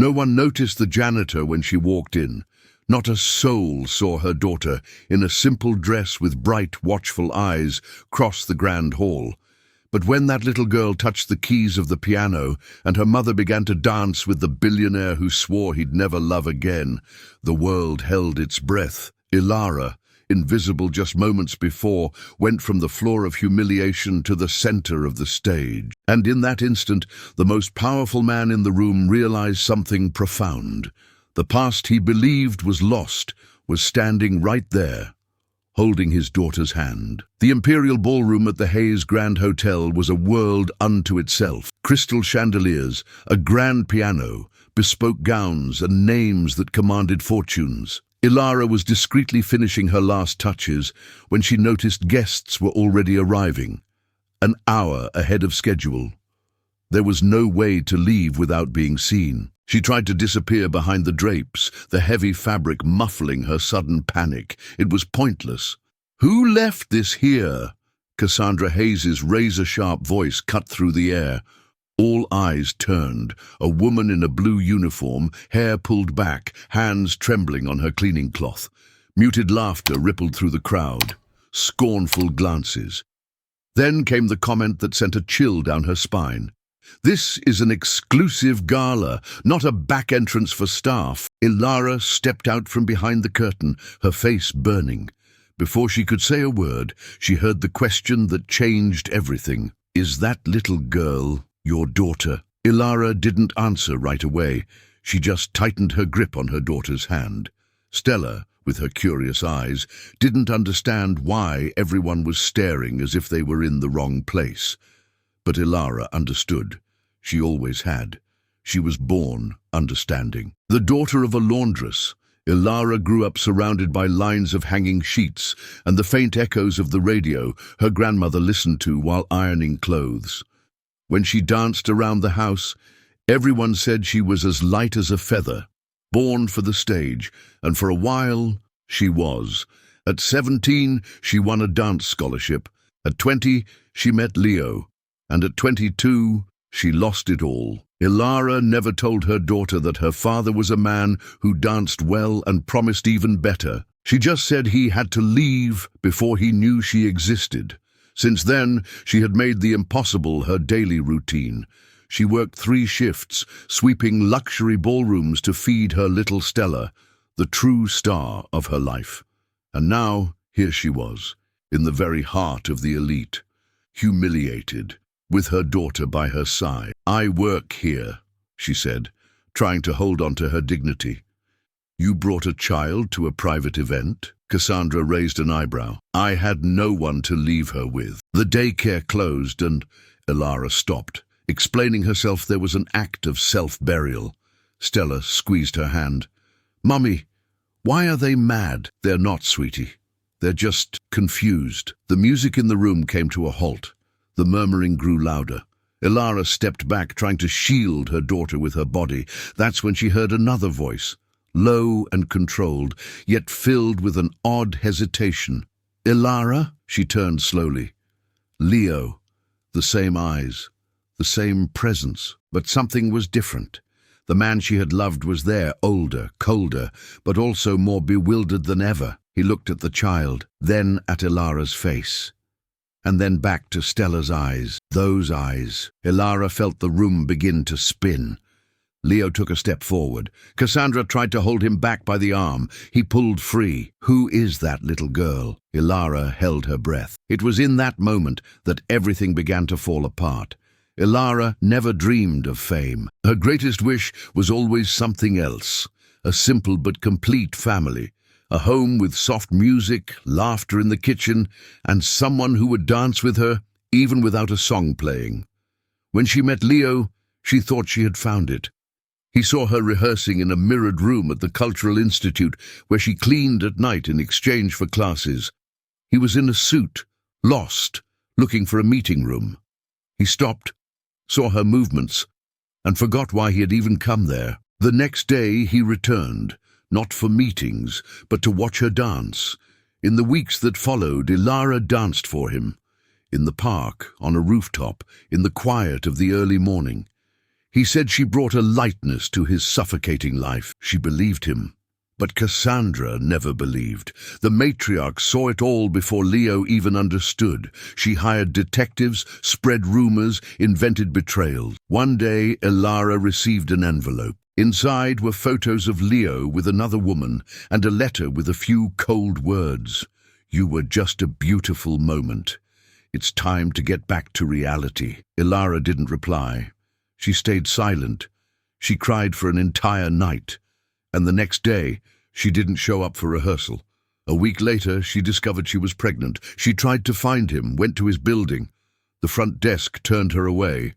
No one noticed the janitor when she walked in. Not a soul saw her daughter, in a simple dress with bright, watchful eyes, cross the grand hall. But when that little girl touched the keys of the piano and her mother began to dance with the billionaire who swore he'd never love again, the world held its breath. Ilara, invisible just moments before, went from the floor of humiliation to the center of the stage. And in that instant, the most powerful man in the room realized something profound. The past he believed was lost was standing right there, holding his daughter's hand. The Imperial Ballroom at the Hayes Grand Hotel was a world unto itself. Crystal chandeliers, a grand piano, bespoke gowns, and names that commanded fortunes. Ilara was discreetly finishing her last touches when she noticed guests were already arriving, an hour ahead of schedule. There was no way to leave without being seen. She tried to disappear behind the drapes, the heavy fabric muffling her sudden panic. It was pointless. "Who left this here?" Cassandra Hayes's razor-sharp voice cut through the air. All eyes turned. A woman in a blue uniform, hair pulled back, hands trembling on her cleaning cloth. Muted laughter rippled through the crowd. Scornful glances. Then came the comment that sent a chill down her spine. "This is an exclusive gala, not a back entrance for staff." Ilara stepped out from behind the curtain, her face burning. Before she could say a word, she heard the question that changed everything. "Is that little girl your daughter?" Ilara didn't answer right away. She just tightened her grip on her daughter's hand. Stella, with her curious eyes, didn't understand why everyone was staring as if they were in the wrong place. But Ilara understood. She always had. She was born understanding. The daughter of a laundress, Ilara grew up surrounded by lines of hanging sheets and the faint echoes of the radio her grandmother listened to while ironing clothes. When she danced around the house, everyone said she was as light as a feather, born for the stage, and for a while she was. At 17, she won a dance scholarship. At 20, she met Leo. And at 22, she lost it all. Ilara never told her daughter that her father was a man who danced well and promised even better. She just said he had to leave before he knew she existed. Since then, she had made the impossible her daily routine. She worked 3 shifts, sweeping luxury ballrooms to feed her little Stella, the true star of her life. And now, here she was, in the very heart of the elite, humiliated, with her daughter by her side. "I work here," she said, trying to hold on to her dignity. "You brought a child to a private event?" Cassandra raised an eyebrow. "I had no one to leave her with." The daycare closed and Ilara stopped. Explaining herself, there was an act of self-burial. Stella squeezed her hand. "Mummy, why are they mad?" "They're not, sweetie. They're just confused." The music in the room came to a halt. The murmuring grew louder. Ilara stepped back, trying to shield her daughter with her body. That's when she heard another voice, low and controlled, yet filled with an odd hesitation. "Ilara?" She turned slowly. Leo. The same eyes, the same presence, but something was different. The man she had loved was there, older, colder, but also more bewildered than ever. He looked at the child, then at Ilara's face, and then back to Stella's eyes. Those eyes. Ilara felt the room begin to spin. Leo took a step forward. Cassandra tried to hold him back by the arm. He pulled free. "Who is that little girl?" Ilara held her breath. It was in that moment that everything began to fall apart. Ilara never dreamed of fame. Her greatest wish was always something else. A simple but complete family. A home with soft music, laughter in the kitchen, and someone who would dance with her, even without a song playing. When she met Leo, she thought she had found it. He saw her rehearsing in a mirrored room at the Cultural Institute, where she cleaned at night in exchange for classes. He was in a suit, lost, looking for a meeting room. He stopped, saw her movements, and forgot why he had even come there. The next day he returned, not for meetings, but to watch her dance. In the weeks that followed, Ilara danced for him. In the park, on a rooftop, in the quiet of the early morning. He said she brought a lightness to his suffocating life. She believed him. But Cassandra never believed. The matriarch saw it all before Leo even understood. She hired detectives, spread rumors, invented betrayals. One day, Elara received an envelope. Inside were photos of Leo with another woman and a letter with a few cold words. "You were just a beautiful moment. It's time to get back to reality." Elara didn't reply. She stayed silent. She cried for an entire night. And the next day, she didn't show up for rehearsal. A week later, she discovered she was pregnant. She tried to find him, went to his building. The front desk turned her away.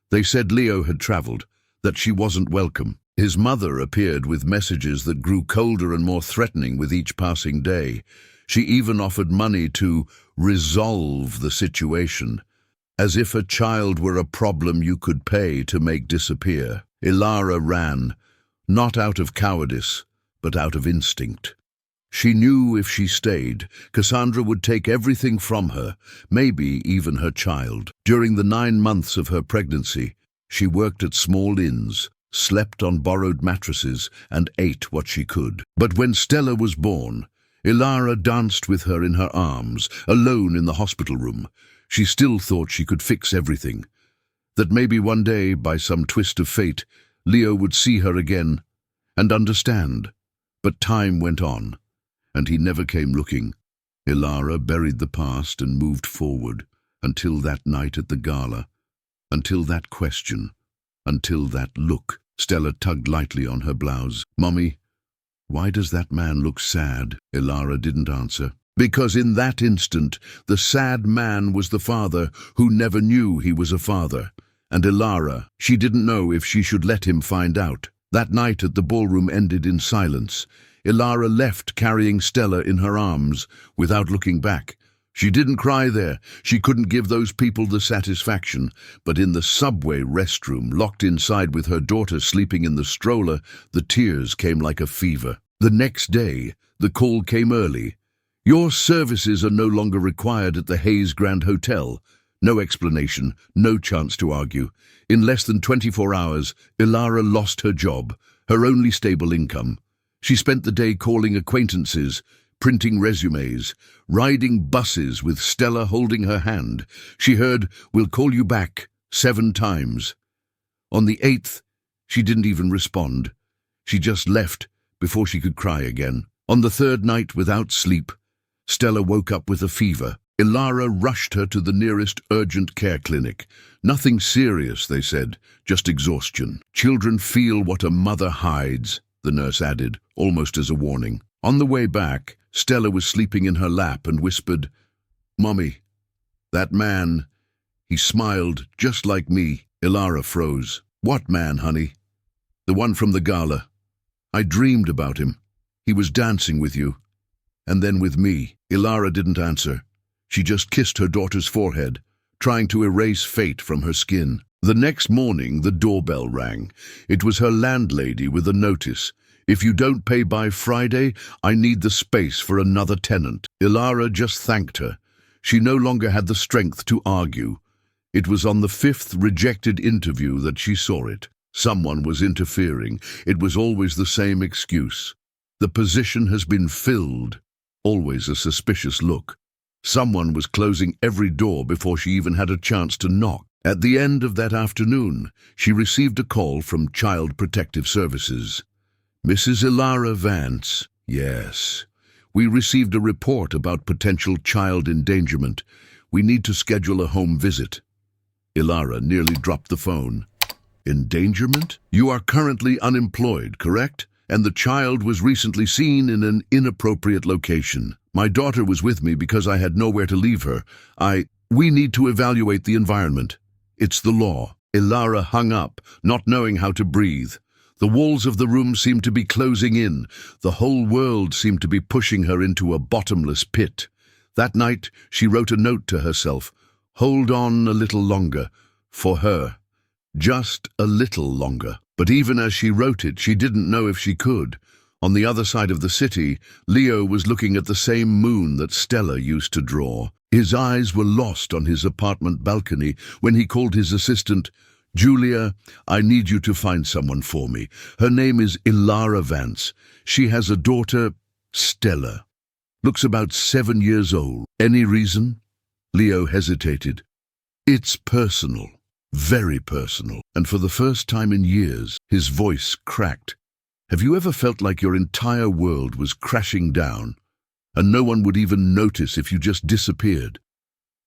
They said Leo had traveled, that she wasn't welcome. His mother appeared with messages that grew colder and more threatening with each passing day. She even offered money to resolve the situation, as if a child were a problem you could pay to make disappear. Elara ran, not out of cowardice, but out of instinct. She knew if she stayed, Cassandra would take everything from her, maybe even her child. During the 9 months of her pregnancy, she worked at small inns, slept on borrowed mattresses, and ate what she could. But when Stella was born, Elara danced with her in her arms, alone in the hospital room. She still thought she could fix everything, that maybe one day, by some twist of fate, Leo would see her again and understand. But time went on, and he never came looking. Elara buried the past and moved forward, until that night at the gala, until that question, until that look. Stella tugged lightly on her blouse. "Mommy, why does that man look sad?" Elara didn't answer. Because in that instant, the sad man was the father who never knew he was a father. And Elara, she didn't know if she should let him find out. That night at the ballroom ended in silence. Elara left carrying Stella in her arms, without looking back. She didn't cry there. She couldn't give those people the satisfaction. But in the subway restroom, locked inside with her daughter sleeping in the stroller, the tears came like a fever. The next day, the call came early. "Your services are no longer required at the Hayes Grand Hotel." No explanation, no chance to argue. In less than 24 hours, Elara lost her job, her only stable income. She spent the day calling acquaintances, printing resumes, riding buses with Stella holding her hand. She heard, "We'll call you back," 7 times. On the 8th, she didn't even respond. She just left before she could cry again. On the 3rd night, without sleep, Stella woke up with a fever. Elara rushed her to the nearest urgent care clinic. Nothing serious, they said, just exhaustion. "Children feel what a mother hides," the nurse added, almost as a warning. On the way back, Stella was sleeping in her lap and whispered, "Mommy, that man, he smiled just like me." Elara froze. "What man, honey?" "The one from the gala. I dreamed about him. He was dancing with you. And then with me." Elara didn't answer. She just kissed her daughter's forehead, trying to erase fate from her skin. The next morning, the doorbell rang. It was her landlady with a notice. "If you don't pay by Friday, I need the space for another tenant." Elara just thanked her. She no longer had the strength to argue. It was on the 5th rejected interview that she saw it. Someone was interfering. It was always the same excuse. "The position has been filled." Always a suspicious look. Someone was closing every door before she even had a chance to knock. At the end of that afternoon, she received a call from Child Protective Services. "Mrs. Elara Vance." "Yes. We received a report about potential child endangerment. We need to schedule a home visit." Elara nearly dropped the phone. "Endangerment? You are currently unemployed, correct? And the child was recently seen in an inappropriate location. My daughter was with me because I had nowhere to leave her. We need to evaluate the environment. It's the law." Elara hung up, not knowing how to breathe. The walls of the room seemed to be closing in. The whole world seemed to be pushing her into a bottomless pit. That night, she wrote a note to herself. Hold on a little longer. For her. Just a little longer. But even as she wrote it, she didn't know if she could. On the other side of the city, Leo was looking at the same moon that Stella used to draw. His eyes were lost on his apartment balcony when he called his assistant. Julia, I need you to find someone for me. Her name is Ilara Vance. She has a daughter, Stella. Looks about 7 years old. Any reason? Leo hesitated. It's personal. Very personal. And for the first time in years, his voice cracked. Have you ever felt like your entire world was crashing down, and no one would even notice if you just disappeared?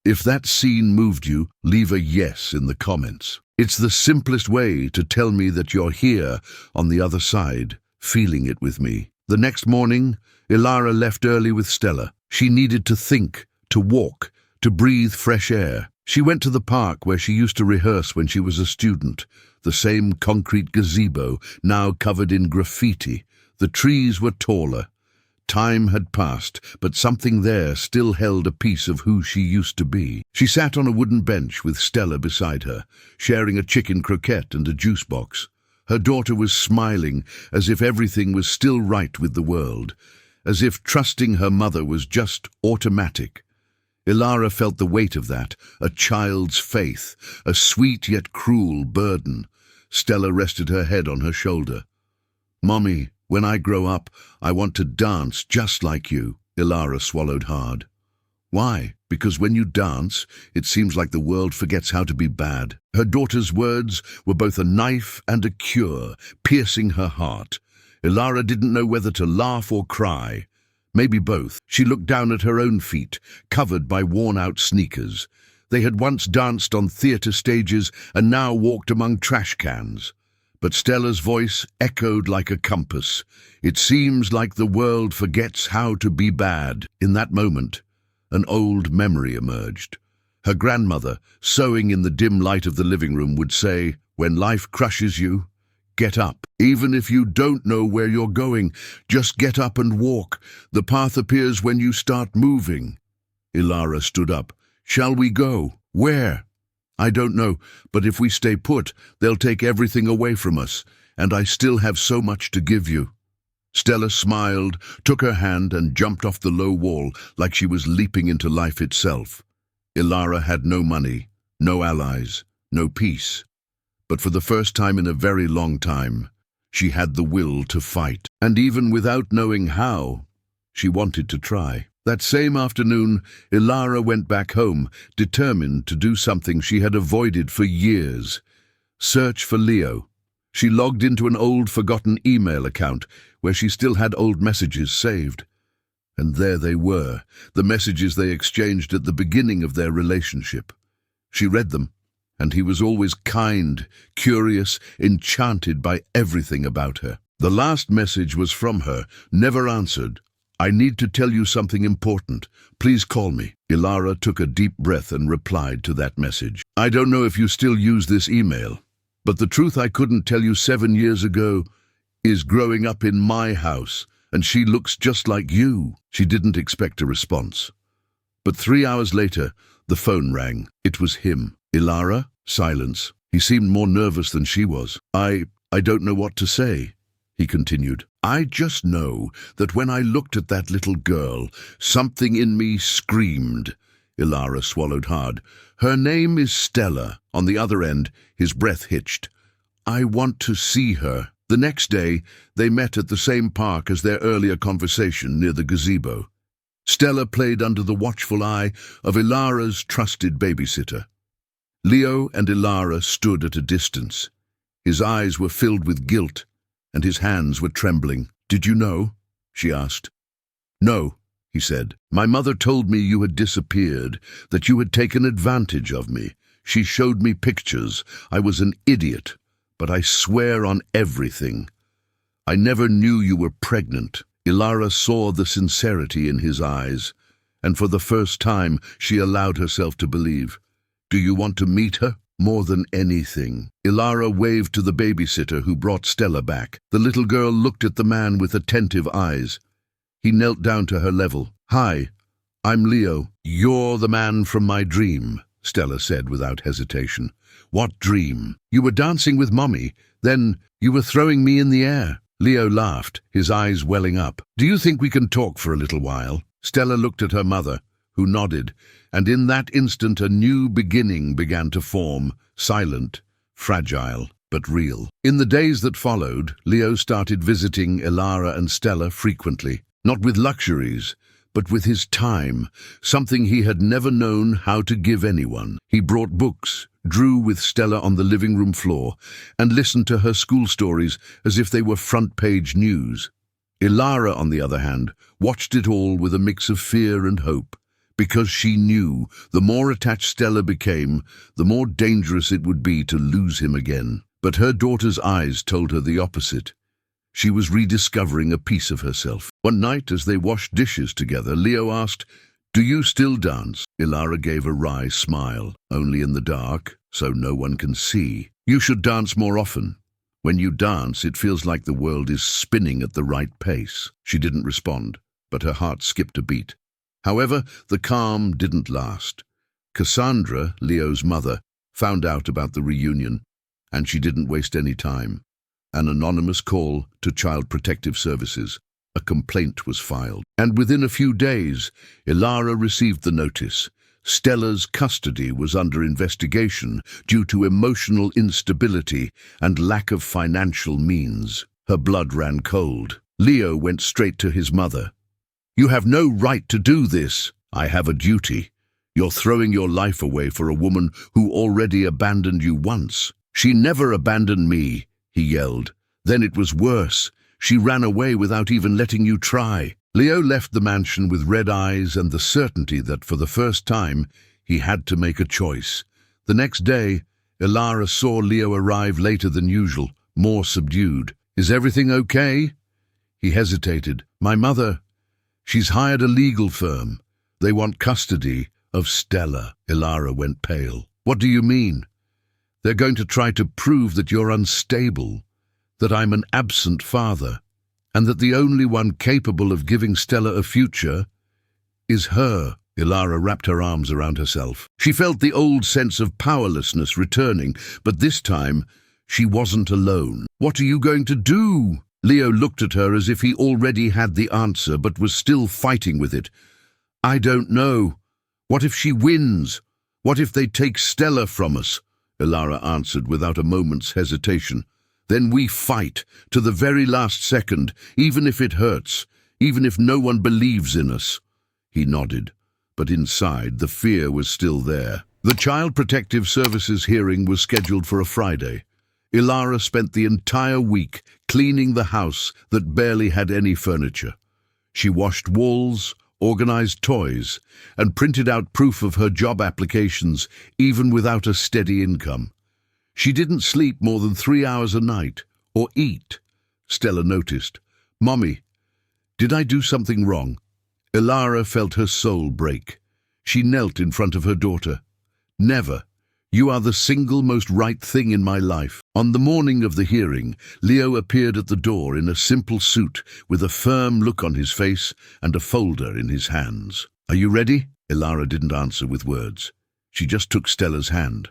If that scene moved you, leave a yes in the comments. It's the simplest way to tell me that you're here on the other side, feeling it with me. The next morning, Ilara left early with Stella. She needed to think, to walk, to breathe fresh air. She went to the park where she used to rehearse when she was a student. The same concrete gazebo, now covered in graffiti. The trees were taller. Time had passed, but something there still held a piece of who she used to be. She sat on a wooden bench with Stella beside her, sharing a chicken croquette and a juice box. Her daughter was smiling, as if everything was still right with the world, as if trusting her mother was just automatic. Ilara felt the weight of that, a child's faith, a sweet yet cruel burden. Stella rested her head on her shoulder. "Mommy, when I grow up, I want to dance just like you." Ilara swallowed hard. "Why? Because when you dance, it seems like the world forgets how to be bad." Her daughter's words were both a knife and a cure, piercing her heart. Ilara didn't know whether to laugh or cry. Maybe both. She looked down at her own feet, covered by worn-out sneakers. They had once danced on theatre stages and now walked among trash cans. But Stella's voice echoed like a compass. "It seems like the world forgets how to be bad." In that moment, an old memory emerged. Her grandmother, sewing in the dim light of the living room, would say, "When life crushes you, get up. Even if you don't know where you're going, just get up and walk. The path appears when you start moving." Ilara stood up. "Shall we go? Where?" "I don't know, but if we stay put, they'll take everything away from us, and I still have so much to give you." Stella smiled, took her hand, and jumped off the low wall like she was leaping into life itself. Ilara had no money, no allies, no peace. But for the first time in a very long time, she had the will to fight. And even without knowing how, she wanted to try. That same afternoon, Ilara went back home, determined to do something she had avoided for years. Search for Leo. She logged into an old forgotten email account where she still had old messages saved. And there they were, the messages they exchanged at the beginning of their relationship. She read them, and he was always kind, curious, enchanted by everything about her. The last message was from her, never answered. "I need to tell you something important. Please call me." Ilara took a deep breath and replied to that message. "I don't know if you still use this email, but the truth I couldn't tell you 7 years ago is growing up in my house, and she looks just like you." She didn't expect a response. But 3 hours later, the phone rang. It was him. "Ilara?" Silence. He seemed more nervous than she was. I don't know what to say," he continued. "I just know that when I looked at that little girl, something in me screamed." Ilara swallowed hard. "Her name is Stella." On the other end, his breath hitched. "I want to see her." The next day, they met at the same park as their earlier conversation near the gazebo. Stella played under the watchful eye of Ilara's trusted babysitter. Leo and Ilara stood at a distance. His eyes were filled with guilt, and his hands were trembling. "Did you know?" she asked. "No," he said. "My mother told me you had disappeared, that you had taken advantage of me. She showed me pictures. I was an idiot, but I swear on everything. I never knew you were pregnant." Ilara saw the sincerity in his eyes, and for the first time she allowed herself to believe. "Do you want to meet her?" "More than anything." Ilara waved to the babysitter who brought Stella back. The little girl looked at the man with attentive eyes. He knelt down to her level. "Hi, I'm Leo." "You're the man from my dream," Stella said without hesitation. "What dream?" "You were dancing with Mommy, then you were throwing me in the air." Leo laughed, his eyes welling up. "Do you think we can talk for a little while?" Stella looked at her mother, who nodded, and in that instant a new beginning began to form, silent fragile but real. In the days that followed, Leo started visiting Ilara and Stella frequently, not with luxuries, but with his time, something he had never known how to give anyone. He brought books, drew with Stella on the living room floor, and listened to her school stories as if they were front-page news. Ilara, on the other hand, watched it all with a mix of fear and hope, because she knew the more attached Stella became, the more dangerous it would be to lose him again. But her daughter's eyes told her the opposite. She was rediscovering a piece of herself. One night, as they washed dishes together, Leo asked, "Do you still dance?" Ilara gave a wry smile. "Only in the dark, so no one can see. You should dance more often. When you dance, it feels like the world is spinning at the right pace." She didn't respond, but her heart skipped a beat. However, the calm didn't last. Cassandra, Leo's mother, found out about the reunion, and she didn't waste any time. An anonymous call to Child Protective Services. A complaint was filed. And within a few days, Ilara received the notice. Stella's custody was under investigation due to emotional instability and lack of financial means. Her blood ran cold. Leo went straight to his mother. "You have no right to do this. I have a duty. You're throwing your life away for a woman who already abandoned you once." "She never abandoned me," he yelled. "Then it was worse. She ran away without even letting you try." Leo left the mansion with red eyes and the certainty that for the first time he had to make a choice. The next day, Ilara saw Leo arrive later than usual, more subdued. "Is everything okay?" He hesitated. "My mother, she's hired a legal firm. They want custody of Stella." Ilara went pale. "What do you mean?" "They're going to try to prove that you're unstable, that I'm an absent father, and that the only one capable of giving Stella a future is her." Ilara wrapped her arms around herself. She felt the old sense of powerlessness returning, but this time she wasn't alone. "What are you going to do?" Leo looked at her as if he already had the answer, but was still fighting with it. "I don't know. What if she wins? What if they take Stella from us?" Ilara answered without a moment's hesitation. "Then we fight, to the very last second, even if it hurts, even if no one believes in us." He nodded, but inside the fear was still there. The Child Protective Services hearing was scheduled for a Friday. Ilara spent the entire week cleaning the house that barely had any furniture. She washed walls, organized toys, and printed out proof of her job applications, even without a steady income. She didn't sleep more than 3 hours a night, or eat. Stella noticed. "Mommy, did I do something wrong?" Ilara felt her soul break. She knelt in front of her daughter. "Never. You are the single most right thing in my life." On the morning of the hearing, Leo appeared at the door in a simple suit, with a firm look on his face and a folder in his hands. "Are you ready?" Ilara didn't answer with words. She just took Stella's hand,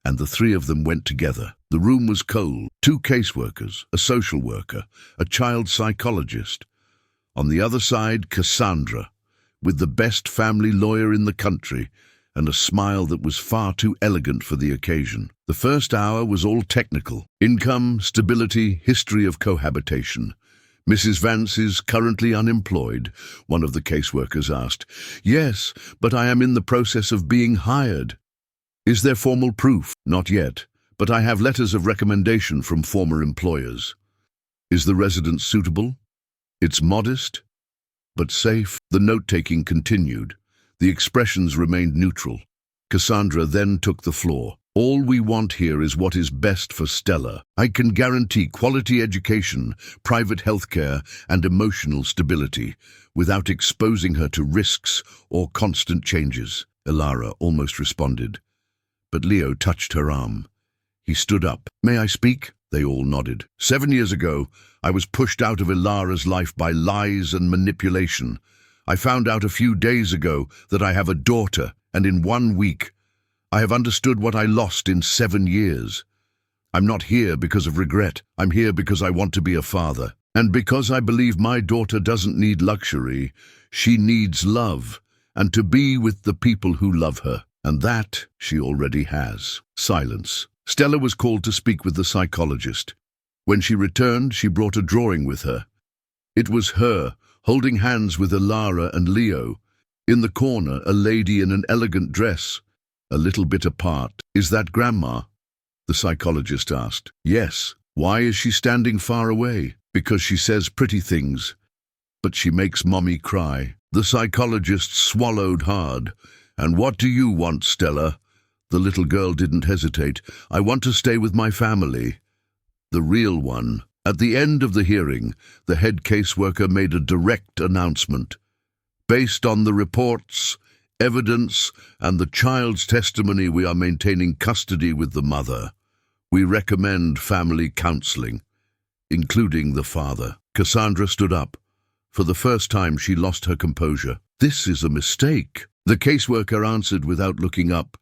and the three of them went together. The room was cold. 2 caseworkers, a social worker, a child psychologist. On the other side, Cassandra, with the best family lawyer in the country, and a smile that was far too elegant for the occasion. The first hour was all technical. Income, stability, history of cohabitation. "Mrs. Vance is currently unemployed," one of the caseworkers asked. "Yes, but I am in the process of being hired." "Is there formal proof?" "Not yet, but I have letters of recommendation from former employers." "Is the residence suitable?" "It's modest, but safe." The note-taking continued. The expressions remained neutral. Cassandra then took the floor. "All we want here is what is best for Stella. I can guarantee quality education, private health care, and emotional stability, without exposing her to risks or constant changes." Ilara almost responded, but Leo touched her arm. He stood up. "May I speak?" They all nodded. 7 years ago, I was pushed out of Ilara's life by lies and manipulation. I found out a few days ago that I have a daughter, and in 1 week, I have understood what I lost in 7 years. I'm not here because of regret. I'm here because I want to be a father. And because I believe my daughter doesn't need luxury, she needs love, and to be with the people who love her. And that she already has." Silence. Stella was called to speak with the psychologist. When she returned, she brought a drawing with her. It was her, holding hands with Ilara and Leo. In the corner, a lady in an elegant dress, a little bit apart. "Is that Grandma?" the psychologist asked. "Yes." "Why is she standing far away?" "Because she says pretty things, but she makes Mommy cry." The psychologist swallowed hard. "And what do you want, Stella?" The little girl didn't hesitate. "I want to stay with my family. The real one." At the end of the hearing, the head caseworker made a direct announcement. "Based on the reports, evidence, and the child's testimony, we are maintaining custody with the mother. We recommend family counseling, including the father." Cassandra stood up. For the first time, she lost her composure. "This is a mistake." The caseworker answered without looking up.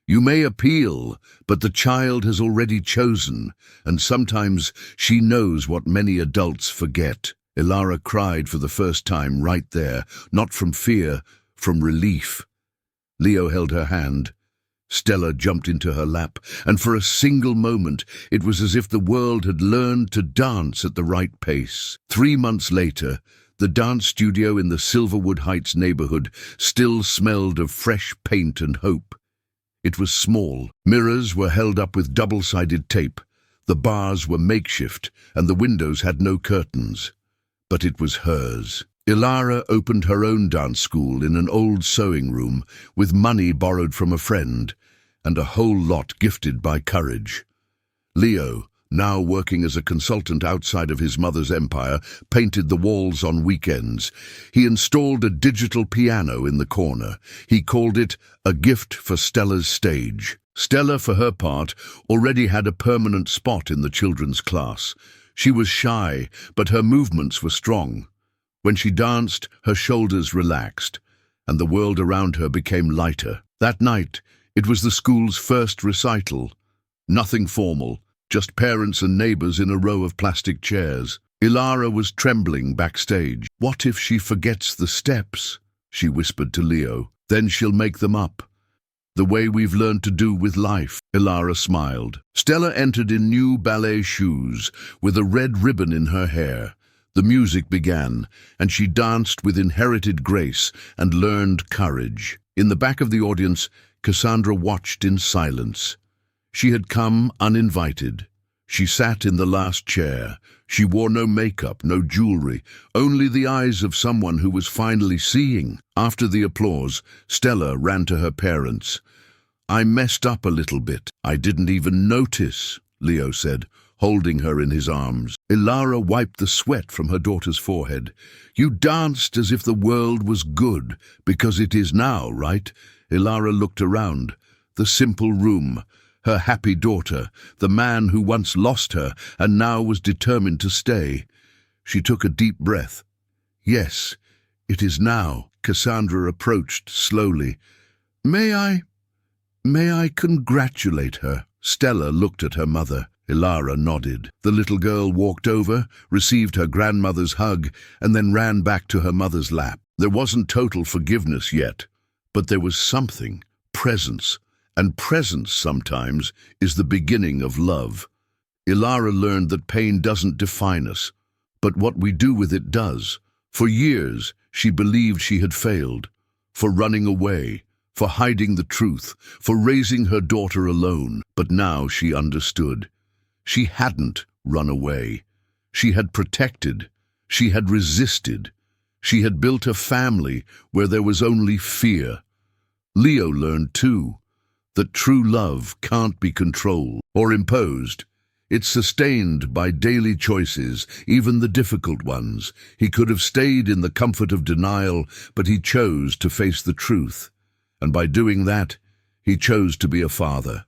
"You may appeal, but the child has already chosen, and sometimes she knows what many adults forget." Ilara cried for the first time right there, not from fear, from relief. Leo held her hand. Stella jumped into her lap, and for a single moment it was as if the world had learned to dance at the right pace. 3 months later, the dance studio in the Silverwood Heights neighborhood still smelled of fresh paint and hope. It was small. Mirrors were held up with double-sided tape. The bars were makeshift, and the windows had no curtains. But it was hers. Ilara opened her own dance school in an old sewing room, with money borrowed from a friend, and a whole lot gifted by courage. Leo, now working as a consultant outside of his mother's empire, painted the walls on weekends. He installed a digital piano in the corner. He called it a gift for Stella's stage. Stella, for her part, already had a permanent spot in the children's class. She was shy, but her movements were strong. When she danced, her shoulders relaxed, and the world around her became lighter. That night, it was the school's first recital. Nothing formal, just parents and neighbors in a row of plastic chairs. Ilara was trembling backstage. "What if she forgets the steps?" she whispered to Leo. "Then she'll make them up. The way we've learned to do with life." Ilara smiled. Stella entered in new ballet shoes, with a red ribbon in her hair. The music began, and she danced with inherited grace and learned courage. In the back of the audience, Cassandra watched in silence. She had come uninvited. She sat in the last chair. She wore no makeup, no jewelry, only the eyes of someone who was finally seeing. After the applause, Stella ran to her parents. "I messed up a little bit. I didn't even notice," Leo said, holding her in his arms. Ilara wiped the sweat from her daughter's forehead. "You danced as if the world was good, because it is now, right?" Ilara looked around. The simple room, her happy daughter, the man who once lost her and now was determined to stay. She took a deep breath. "Yes, it is now." Cassandra approached slowly. May I congratulate her?" Stella looked at her mother. Ilara nodded. The little girl walked over, received her grandmother's hug, and then ran back to her mother's lap. There wasn't total forgiveness yet, but there was something, presence, and presence sometimes is the beginning of love. Ilara learned that pain doesn't define us, but what we do with it does. For years, she believed she had failed, for running away, for hiding the truth, for raising her daughter alone. But now she understood. She hadn't run away. She had protected. She had resisted. She had built a family where there was only fear. Leo learned too that true love can't be controlled or imposed. It's sustained by daily choices, even the difficult ones. He could have stayed in the comfort of denial, but he chose to face the truth. And by doing that, he chose to be a father.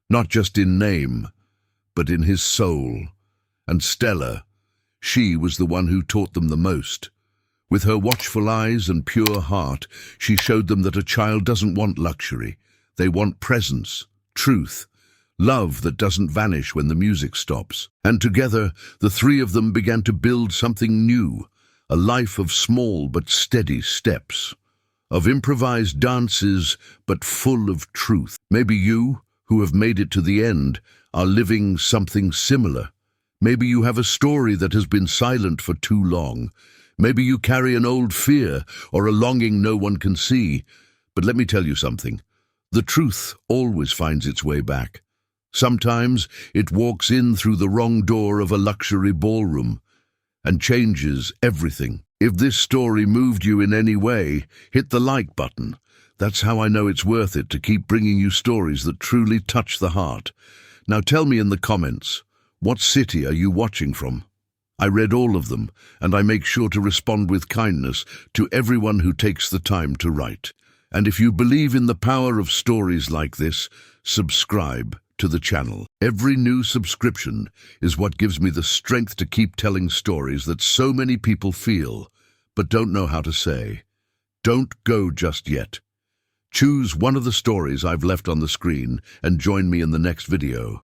Not just in name, but in his soul. And Stella, she was the one who taught them the most. With her watchful eyes and pure heart, she showed them that a child doesn't want luxury. They want presence, truth, love that doesn't vanish when the music stops. And together, the three of them began to build something new, a life of small but steady steps, of improvised dances but full of truth. Maybe you, who have made it to the end, are living something similar. Maybe you have a story that has been silent for too long. Maybe you carry an old fear or a longing no one can see. But let me tell you something. The truth always finds its way back. Sometimes it walks in through the wrong door of a luxury ballroom and changes everything. If this story moved you in any way, hit the like button. That's how I know it's worth it to keep bringing you stories that truly touch the heart. Now tell me in the comments, what city are you watching from? I read all of them, and I make sure to respond with kindness to everyone who takes the time to write. And if you believe in the power of stories like this, subscribe to the channel. Every new subscription is what gives me the strength to keep telling stories that so many people feel, but don't know how to say. Don't go just yet. Choose one of the stories I've left on the screen and join me in the next video.